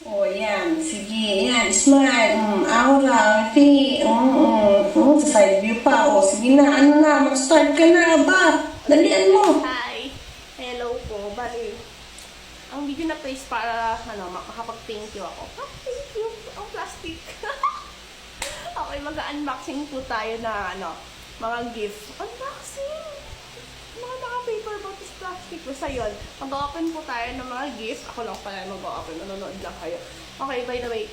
O, yan. Sige, yan. Smile. Aura, ngiti. Sa side view pa. O, sige na. Ano na? Mag-start ka na. Ba? Dalian mo. Hi! Hello po. Bali, ang video na to is para, makapag-thank you ako. Thank you! Ang plastic. Okay, mag-unboxing po tayo na, mga gift. Unboxing! Mga naka-paper boat is plastic. Basta yun, mag-open po tayo ng mga gift. Ako lang pala mag-open. Nanonood lang kayo. Okay, by the way,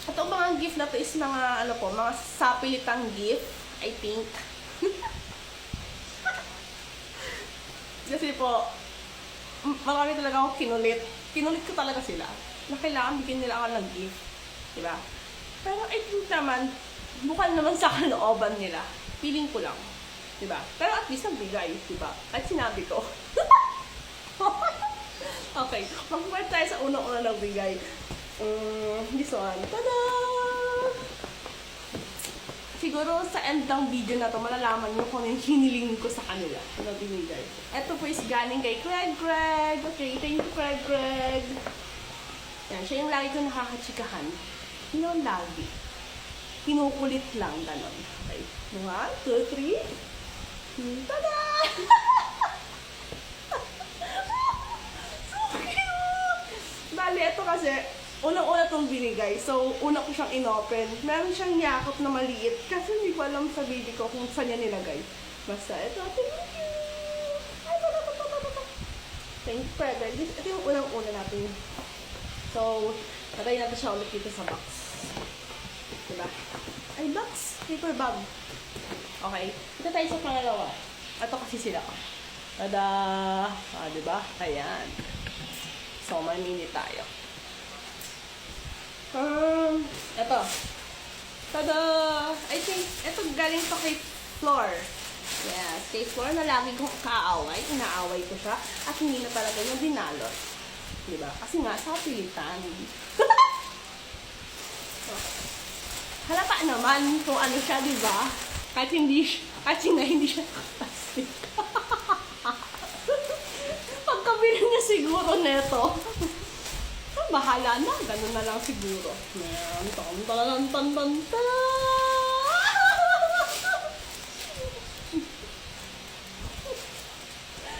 itong mga gift na to is mga, mga sapilitang gift. I think. Kasi po, marami talaga akong kinulit. Kinulit ko talaga sila. Na kailangan bigyan nila ako ng gift. Diba? Pero I think naman, bukal naman sa kalooban nila. Feeling ko lang. Diba? Pero at least nagbigay. Diba? At sinabi ko. Okay. Mag-start tayo sa unang-unang nagbigay. This one. Tada! Siguro sa end ng video na to, malalaman nyo kung yung hiniling ko sa kanila. Ano binigay. Ito po is galing kay Craig. Okay, thank you, Craig. Yan, siya yung lagi ko nakakatsikahan. Yun yung lagi. Kinukulit lang, ganon. Okay. 1, 2, 3. Tada! So cute! Bali, ito kasi, unang-una itong binigay. So, una ko siyang inopen. Meron siyang yakap na maliit. Kasi hindi ko alam sa baby ko kung saan niya nilagay. Basta, ito. Thank you! Ay, thank you, Fred. Ito yung unang-una natin. So, patay natin siya ulit dito sa box. Diba? Ay, box! Paper bag. Okay. Ito tayo sa pangalawa. Ito kasi sila. Tada! Diba? Ayan. So, mamini tayo. Ito. Tada! I think, ito galing to kay Flor. Yes, kay Flor na lagi kong kaaway. Inaaway ko siya. At hindi na talaga yung dinalot. Diba? Kasi nga, sa pilitan. Halata naman kung ano siya, diba? Kahit hindi siya plastic. Pagkabili niya siguro neto. Bahala na. Ganun na lang siguro. Tan.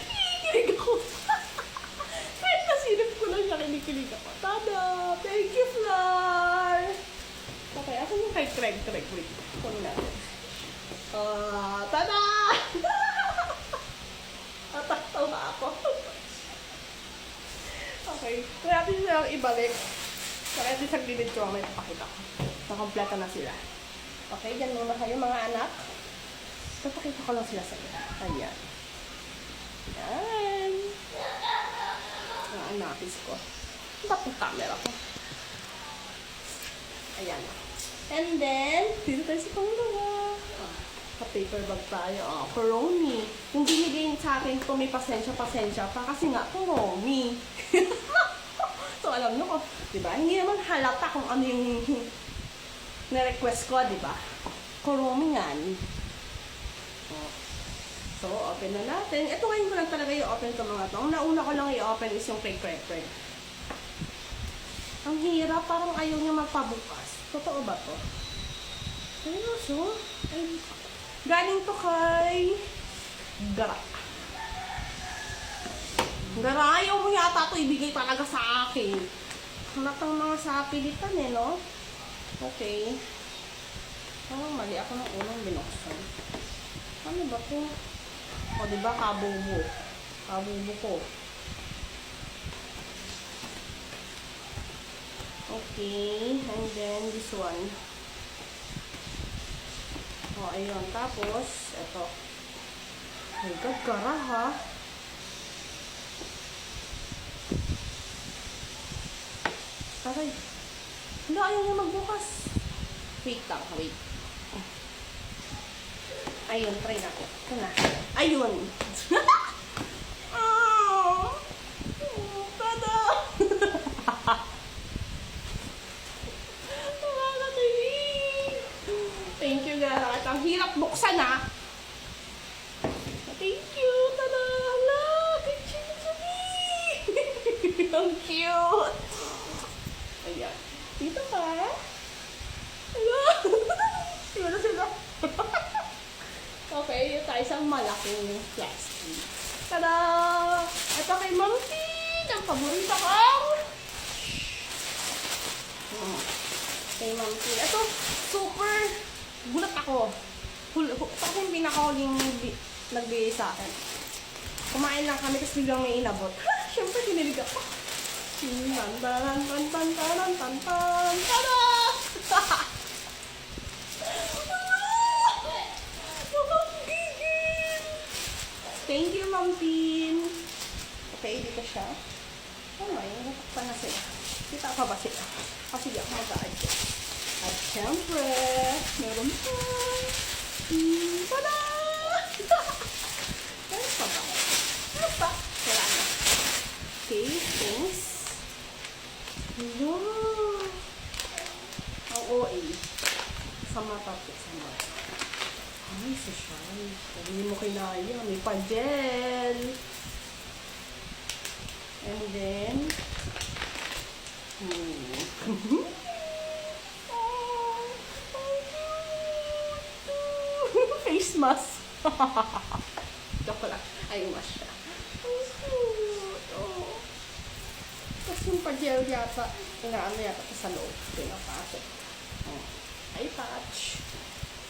Kinikilig ako. Kahit nasilip ko lang siya, kinikilig ako. Tada! Thank you, Flor! Okay, asan yung kay Craig? Wait. Kunin natin. Tada! Natatawa ako. Okay. Kaya natin silang ibalik. Kaya natin sa gilid ko, may papakita ko. Nakompleta na sila. Okay, dyan muna kayo mga anak. Papakita ko lang sila sa iyo. Ayan. Ayan. Anapis ko. Ba't yung camera ko? Ayan. And then, dito tayo sa pangalawa. Paper bag tayo. Kuromi. Kung binigay sa akin ito, may pasensya pa. Kasi nga, kuromi. So, alam nyo ko, diba? Hindi naman halata kung ano yung na-request ko, diba? Kuromi nga. So, open na natin. Ito ngayon ko lang talaga i-open ito mga ito. Ang nauna ko lang i-open is yung Craig. Ang hirap, parang ayaw niya magpabukas. Totoo ba to? Seryoso? Ay, galing to kay Gara. Ayaw mo yata ito ibigay talaga sa akin. Hanatang mga sapilitan no? Okay. Parang mali ako ng unang binuksan. Ano ba ito? O, diba? Kabubo ko. Okay. And then, this one. O, ayun. Tapos, ito. Ay, gagara, ha? Aray. Wala, ayaw niya magbukas. Wait. Ayun, try na ko. Ito na. Ayun. Tada! Thank you, Gara. At ang hirap buksan, ha? Thank you. Tada! Hala! Ang cute! paborito ko. Kay Ma'am T. Ito, super gulat ako. Ito ako yung pinakahuling nagbigay sa akin. Kumain lang kami, tapos biglang may inabot. Siyempre, kinilig ako. Tan-tan-tan-tan-tan-tan-tan-tan. Tada! Nakakagigil! Thank you, Ma'am Tin. Okay, dito siya. Oh my, natakpan na sila. Kita pa ba sila? Kasi di ako mag-a-adjust. At syempre, meron pa. Tada! Meron pa ba? Meron pa? Wala na. Okay, thanks. Wow! Ang OA. Sa mata po, sa mata. Ay, social. Hindi mo kinaya. May pa-gel. And then, face mask. Joke lang. Ay, mask siya. Ang cute. Oh. Tapos yung pa-gel yata, inaano yata sa loob. Pinapasok. Oh. Eye patch.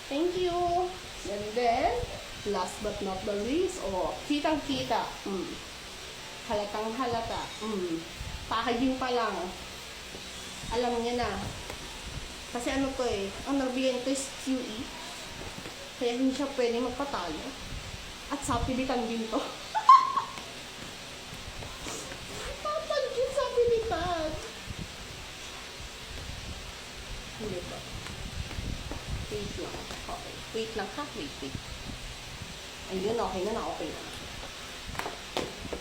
Thank you. And then, last but not the least, oh, kitang-kita. Halatang halata. Packaging pa lang. Alam niya na. Kasi ano to eh, ang nagbigay nito is QE. Kaya hindi siya pwede magpatalo. At sa pilitan din to. Papagin sa pilitan. Hindi ba? Wait lang. Okay. Wait lang ha. Wait. Ayun, okay na. Okay na.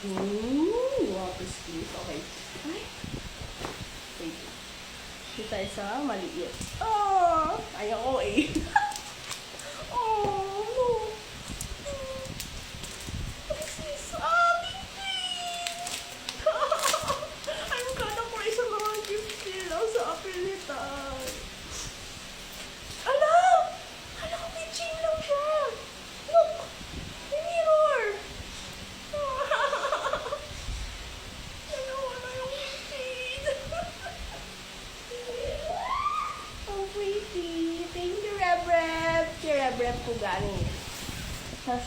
What is this? Okay. Ay. Wait. Dito tayo sa maliit. Oh! Ayaw ko eh. Oh, no. What is this? Bing-bing! I'm gonna pray sa mga gift nila sa apilitan. Alam! Alam ko, pitching lang siya. Look! May mirror! Dalawa na yung pitching. Oh, pretty. Thank you, Rebrep. Si Rebrep po galing. Tapos,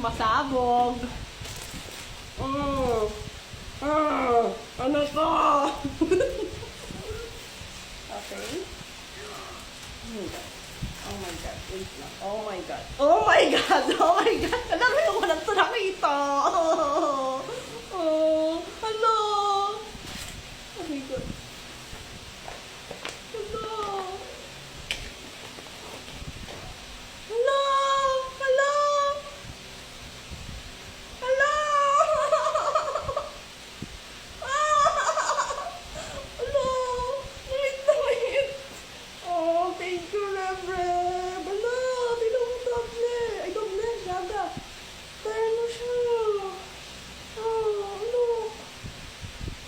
masabog. Ano to? Okay. Oh my God. Wait lang. Oh my God. Oh my God. Oh my God. Alam mo yung walang ito nakita. Hello. Oh my God. Hello. Hello. Hello. Hello. Hello. Wait. Oh, thank you, Rebrep. Hello. Bilang mo tablet. Ay, tablet. Gaga. Ano siya? Ano?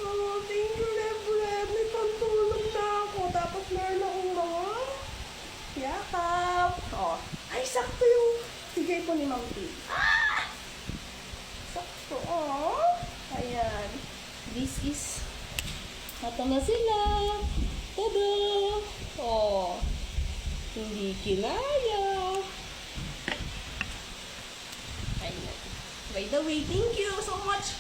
Oh, thank you, Rebrep. May pantulong na ako. Tapos meron akong mga yakap. Oh. Ay, sakto yung bigay po ni Ma'am T. Sakto. Oh. Ayan. This is ito na sila. Tada! Oh. Hindi kinaya. Ayan. By the way, thank you so much